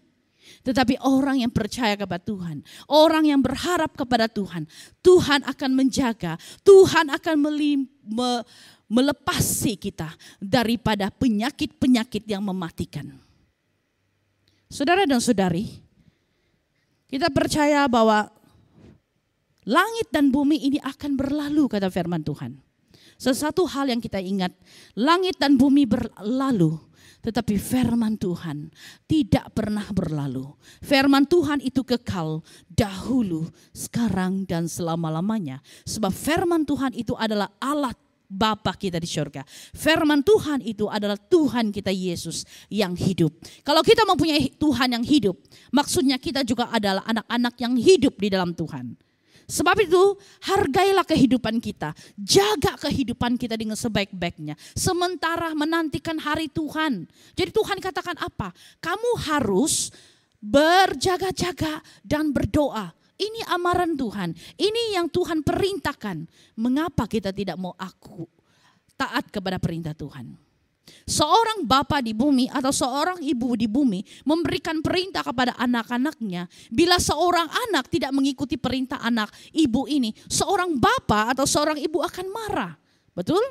Tetapi orang yang percaya kepada Tuhan, orang yang berharap kepada Tuhan, Tuhan akan menjaga, Tuhan akan melepasi kita daripada penyakit-penyakit yang mematikan. Saudara dan saudari, kita percaya bahwa langit dan bumi ini akan berlalu, kata firman Tuhan. Sesuatu hal yang kita ingat, langit dan bumi berlalu, tetapi firman Tuhan tidak pernah berlalu. Firman Tuhan itu kekal dahulu, sekarang dan selama-lamanya. Sebab firman Tuhan itu adalah alat Bapa kita di surga. Firman Tuhan itu adalah Tuhan kita Yesus yang hidup. Kalau kita mempunyai Tuhan yang hidup, maksudnya kita juga adalah anak-anak yang hidup di dalam Tuhan. Sebab itu hargailah kehidupan kita, jaga kehidupan kita dengan sebaik-baiknya. Sementara menantikan hari Tuhan. Jadi Tuhan katakan apa? Kamu harus berjaga-jaga dan berdoa. Ini amaran Tuhan. Ini yang Tuhan perintahkan. Mengapa kita tidak mau taat kepada perintah Tuhan? Seorang bapa di bumi atau seorang ibu di bumi memberikan perintah kepada anak-anaknya. Bila seorang anak tidak mengikuti perintah anak ibu ini, seorang bapa atau seorang ibu akan marah. Betul?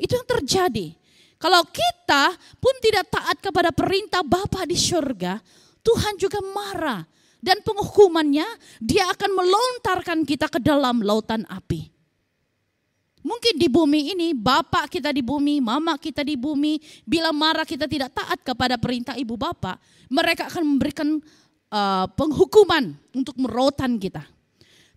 Itu yang terjadi. Kalau kita pun tidak taat kepada perintah Bapa di surga, Tuhan juga marah. Dan penghukumannya, dia akan melontarkan kita ke dalam lautan api. Mungkin di bumi ini, bapak kita di bumi, mama kita di bumi, bila marah kita tidak taat kepada perintah ibu bapak, mereka akan memberikan penghukuman untuk merotan kita.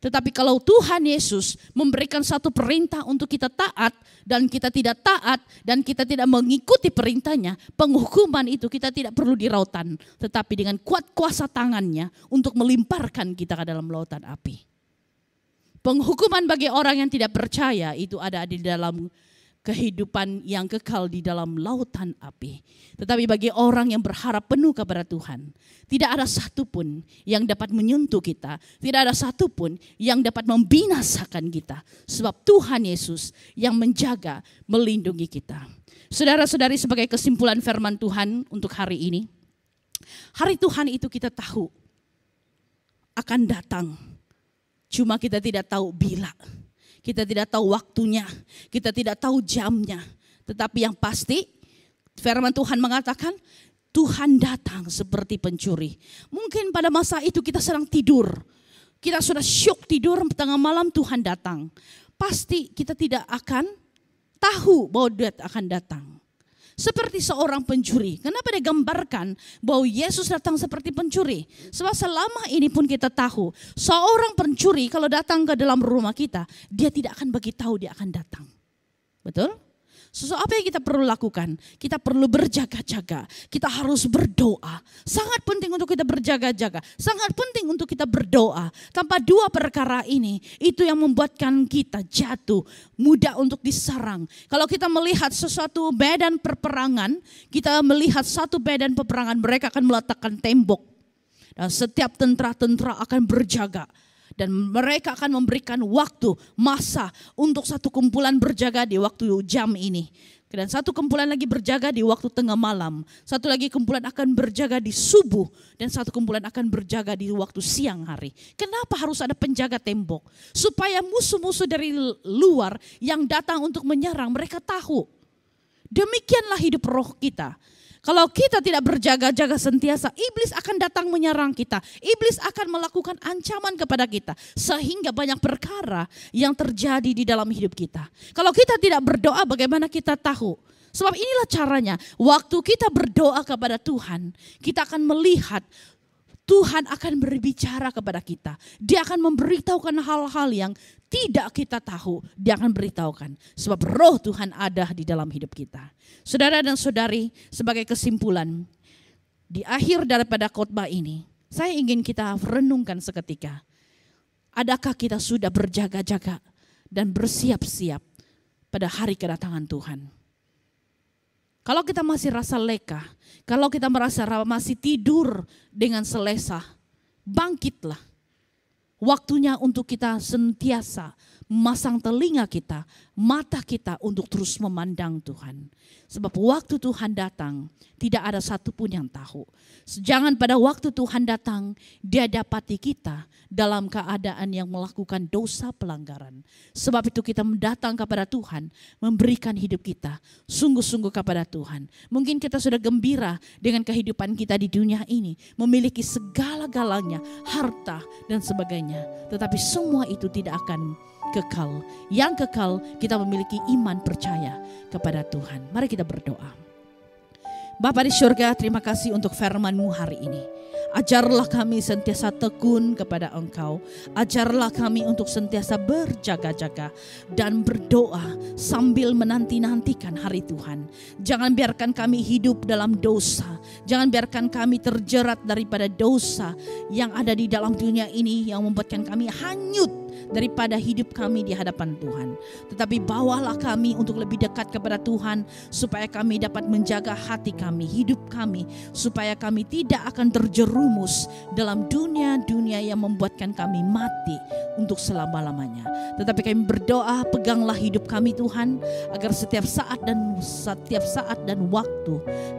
Tetapi kalau Tuhan Yesus memberikan satu perintah untuk kita taat dan kita tidak taat dan kita tidak mengikuti perintahnya, penghukuman itu kita tidak perlu dirautan, tetapi dengan kuat kuasa tangannya untuk melimparkan kita ke dalam lautan api. Penghukuman bagi orang yang tidak percaya itu ada di dalam kehidupan yang kekal di dalam lautan api. Tetapi bagi orang yang berharap penuh kepada Tuhan, tidak ada satupun yang dapat menyentuh kita, tidak ada satupun yang dapat membinasakan kita. Sebab Tuhan Yesus yang menjaga, melindungi kita. Saudara-saudari, sebagai kesimpulan firman Tuhan untuk hari ini, hari Tuhan itu kita tahu akan datang. Cuma kita tidak tahu bila. Kita tidak tahu waktunya, kita tidak tahu jamnya. Tetapi yang pasti firman Tuhan mengatakan Tuhan datang seperti pencuri. Mungkin pada masa itu kita sedang tidur. Kita sudah syok tidur, tengah malam Tuhan datang. Pasti kita tidak akan tahu bahwa dia akan datang. Seperti seorang pencuri. Kenapa digambarkan bahwa Yesus datang seperti pencuri? Sebab selama ini pun kita tahu, seorang pencuri kalau datang ke dalam rumah kita, dia tidak akan beritahu dia akan datang. Betul? Apa yang kita perlu lakukan? Kita perlu berjaga-jaga. Kita harus berdoa. Sangat penting untuk kita berjaga-jaga. Sangat penting untuk kita berdoa. Tanpa dua perkara ini, itu yang membuatkan kita jatuh, mudah untuk diserang. Kalau kita melihat sesuatu medan peperangan, kita melihat satu medan peperangan, mereka akan meletakkan tembok. Dan setiap tentara-tentara akan berjaga. Dan mereka akan memberikan waktu, masa untuk satu kumpulan berjaga di waktu jam ini. Dan satu kumpulan lagi berjaga di waktu tengah malam. Satu lagi kumpulan akan berjaga di subuh. Dan satu kumpulan akan berjaga di waktu siang hari. Kenapa harus ada penjaga tembok? Supaya musuh-musuh dari luar yang datang untuk menyerang, mereka tahu. Demikianlah hidup roh kita. Kalau kita tidak berjaga-jaga sentiasa, iblis akan datang menyerang kita. Iblis akan melakukan ancaman kepada kita. Sehingga banyak perkara yang terjadi di dalam hidup kita. Kalau kita tidak berdoa, bagaimana kita tahu? Sebab inilah caranya. Waktu kita berdoa kepada Tuhan, kita akan melihat Tuhan akan berbicara kepada kita. Dia akan memberitahukan hal-hal yang tidak kita tahu. Dia akan beritahukan. Sebab roh Tuhan ada di dalam hidup kita. Saudara dan saudari, sebagai kesimpulan, di akhir daripada khotbah ini, saya ingin kita renungkan seketika. Adakah kita sudah berjaga-jaga dan bersiap-siap pada hari kedatangan Tuhan? Kalau kita masih rasa leka, kalau kita merasa masih tidur dengan selesa, bangkitlah. Waktunya untuk kita sentiasa memasang telinga kita, mata kita untuk terus memandang Tuhan. Sebab waktu Tuhan datang, tidak ada satupun yang tahu. Jangan pada waktu Tuhan datang, dia dapati kita dalam keadaan yang melakukan dosa pelanggaran. Sebab itu kita datang kepada Tuhan, memberikan hidup kita sungguh-sungguh kepada Tuhan. Mungkin kita sudah gembira dengan kehidupan kita di dunia ini, memiliki segala-galanya, harta dan sebagainya. Tetapi semua itu tidak akan kekal. Yang kekal kita memiliki iman percaya kepada Tuhan. Mari kita berdoa. Bapa di surga, terima kasih untuk firman-Mu hari ini. Ajarlah kami sentiasa tekun kepada Engkau. Ajarlah kami untuk sentiasa berjaga-jaga dan berdoa sambil menanti-nantikan hari Tuhan. Jangan biarkan kami hidup dalam dosa. Jangan biarkan kami terjerat daripada dosa yang ada di dalam dunia ini yang membuatkan kami hanyut daripada hidup kami di hadapan Tuhan. Tetapi bawalah kami untuk lebih dekat kepada Tuhan supaya kami dapat menjaga hati kami, hidup kami, supaya kami tidak akan terjerumus dalam dunia-dunia yang membuatkan kami mati untuk selama-lamanya. Tetapi kami berdoa, peganglah hidup kami Tuhan, agar setiap saat dan waktu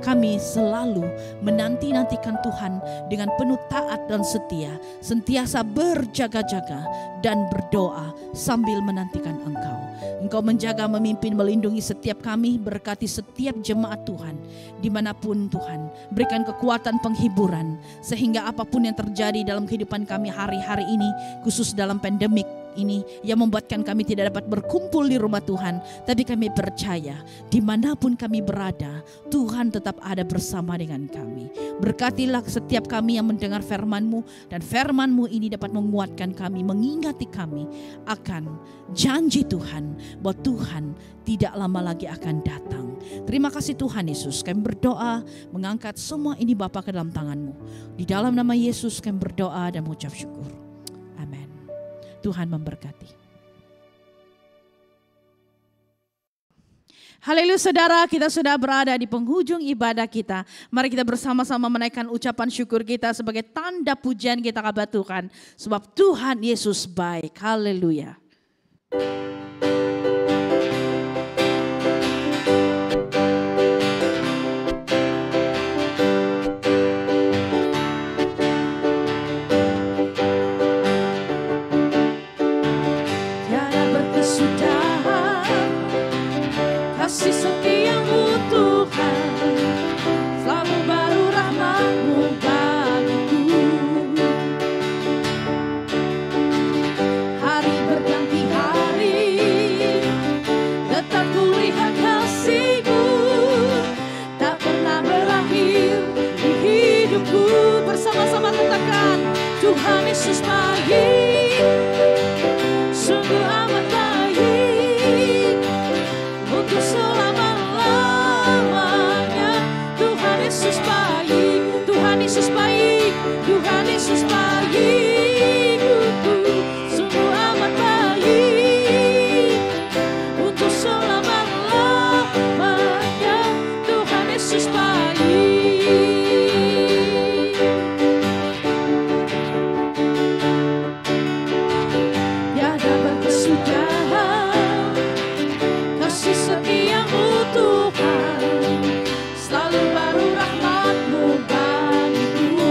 kami selalu menanti-nantikan Tuhan dengan penuh taat dan setia, sentiasa berjaga-jaga dan berdoa sambil menantikan Engkau. Engkau menjaga, memimpin, melindungi setiap kami, berkati setiap jemaat Tuhan dimanapun Tuhan. Berikan kekuatan penghiburan sehingga apapun yang terjadi dalam kehidupan kami hari-hari ini, khusus dalam pandemik ini yang membuatkan kami tidak dapat berkumpul di rumah Tuhan, tapi kami percaya dimanapun kami berada, Tuhan tetap ada bersama dengan kami. Berkatilah setiap kami yang mendengar firman-Mu, dan firman-Mu ini dapat menguatkan kami, mengingati kami akan janji Tuhan bahwa Tuhan tidak lama lagi akan datang. Terima kasih Tuhan Yesus. Kami berdoa mengangkat semua ini Bapa ke dalam tangan-Mu. Di dalam nama Yesus kami berdoa dan mengucap syukur. Amin. Tuhan memberkati. Haleluya saudara, kita sudah berada di penghujung ibadah kita. Mari kita bersama-sama menaikkan ucapan syukur kita sebagai tanda pujian kita kepada Tuhan. Sebab Tuhan Yesus baik. Haleluya. Kasih setiamu Tuhan, selalu baru rahmat-Mu bagiku. Hari berganti hari, tetap kulihat kasih-Mu, tak pernah berakhir di hidupku. Bersama-sama katakan, Tuhan Yesus baik, sungguh amat baik, untuk selama-lamanya. Tuhan Yesus baik, Tuhan Yesus baik, Tuhan Yesus baik, sungguh amat baik, untuk selama-lamanya. Tuhan Yesus baik. Tiada berkesudahan kasih setiamu Tuhan, selalu baru rahmat-Mu bagiku.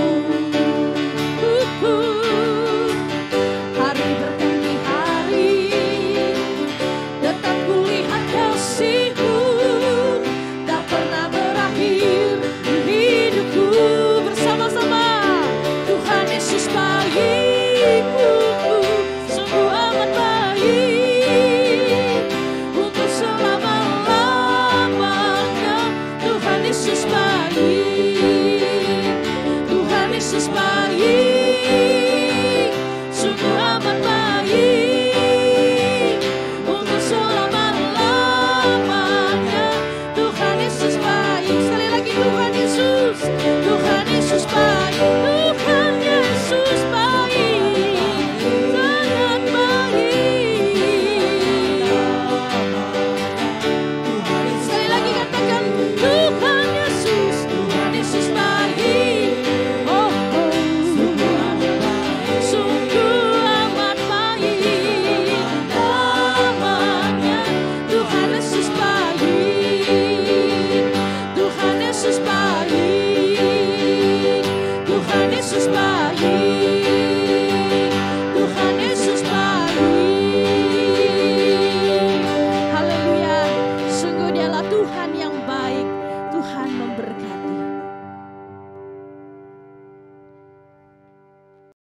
Hari berganti hari, tetap kulihat kasih-Mu, tak pernah berakhir di hidupku. Bersama-sama, Tuhan Yesus baik,